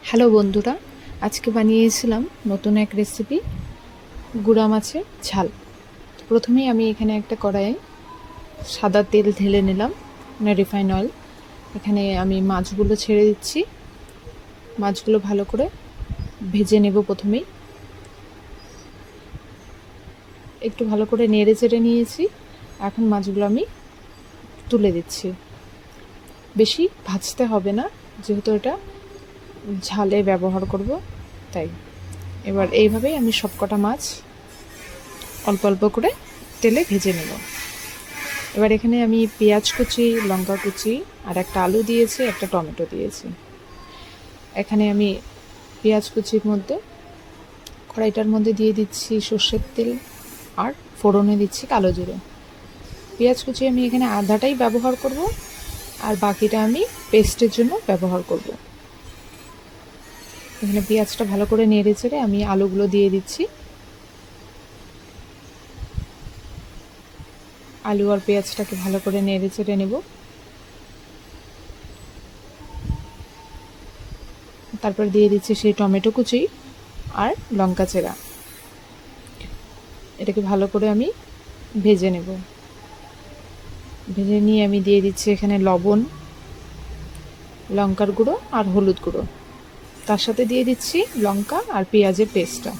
Hello বন্ধুরা, আজকে বানিয়েছিলাম নতুন এক রেসিপি, গুঁড়া মাছের ঝাল। প্রথমেই আমি এখানে একটা কড়াইয়ে সাদা তেল ঢেলে নিলাম, মানে রিফাইন অয়েল। এখানে আমি মাছগুলো ছেড়ে দিচ্ছি। মাছগুলো ভালো করে ভেজে নেব। প্রথমেই একটু ভালো করে নেড়ে চেড়ে নিয়েছি। এখন মাছগুলো আমি তুলে দিচ্ছি। বেশি ভাজতে হবে না, যেহেতু এটা ঝালে ব্যবহার করব, তাই। এবার এইভাবেই আমি সবকটা মাছ অল্প অল্প করে তেলে ভেজে নেব। এবার এখানে আমি পেঁয়াজ কুচি, লঙ্কা কুচি আর একটা আলু দিয়েছি, একটা টমেটো দিয়েছি। এখানে আমি পেঁয়াজ কুচির মধ্যে কড়াইটার মধ্যে দিয়ে দিচ্ছি সর্ষের তেল আর ফোড়নে দিচ্ছি কালো জিরে। পেঁয়াজ কুচি আমি এখানে আধাটাই ব্যবহার করব, আর বাকিটা আমি পেস্টের জন্য ব্যবহার করব। এখানে পেঁয়াজটা ভালো করে নেড়ে চেড়ে আমি আলুগুলো দিয়ে দিচ্ছি। আলু আর পেঁয়াজটাকে ভালো করে নেড়ে চেড়ে নেব। তারপর দিয়ে দিচ্ছি সেই টমেটো কুচি আর লঙ্কা চেরা। এটাকে ভালো করে আমি ভেজে নেব। ভেজে নিয়ে আমি দিয়ে দিচ্ছি এখানে লবণ, লঙ্কার গুঁড়ো আর হলুদ গুঁড়ো। তার সাথে দিয়ে দিচ্ছি লঙ্কা আর পেঁয়াজের পেস্টটা।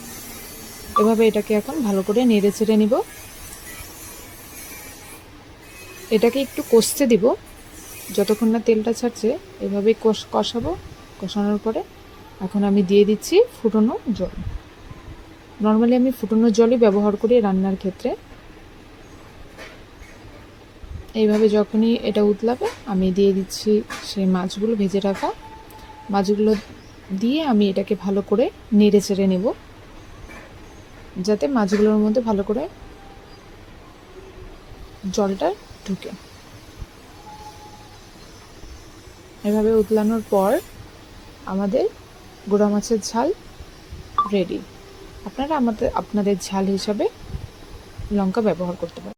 এভাবে এটাকে এখন ভালো করে নেড়ে চেড়ে নিব। এটাকে একটু কষতে দিব যতক্ষণ না তেলটা ছাড়ছে। এভাবে কষাবো। কষানোর পরে এখন আমি দিয়ে দিচ্ছি ফুটনো জল। নর্মালি আমি ফুটনো জলই ব্যবহার করি রান্নার ক্ষেত্রে। এইভাবে যখনই এটা উতলাবে আমি দিয়ে দিচ্ছি সেই মাছগুলো, ভেজে রাখা মাছগুলো দিয়ে আমি এটাকে ভালো করে নেড়ে চেড়ে নেব, যাতে মাছগুলোর মধ্যে ভালো করে জলটা ঢুকে। এভাবে উতলানোর পর আমাদের গুঁড়া মাছের ঝাল রেডি। আপনারা আপনাদের ঝাল হিসাবে লঙ্কা ব্যবহার করতে পারেন।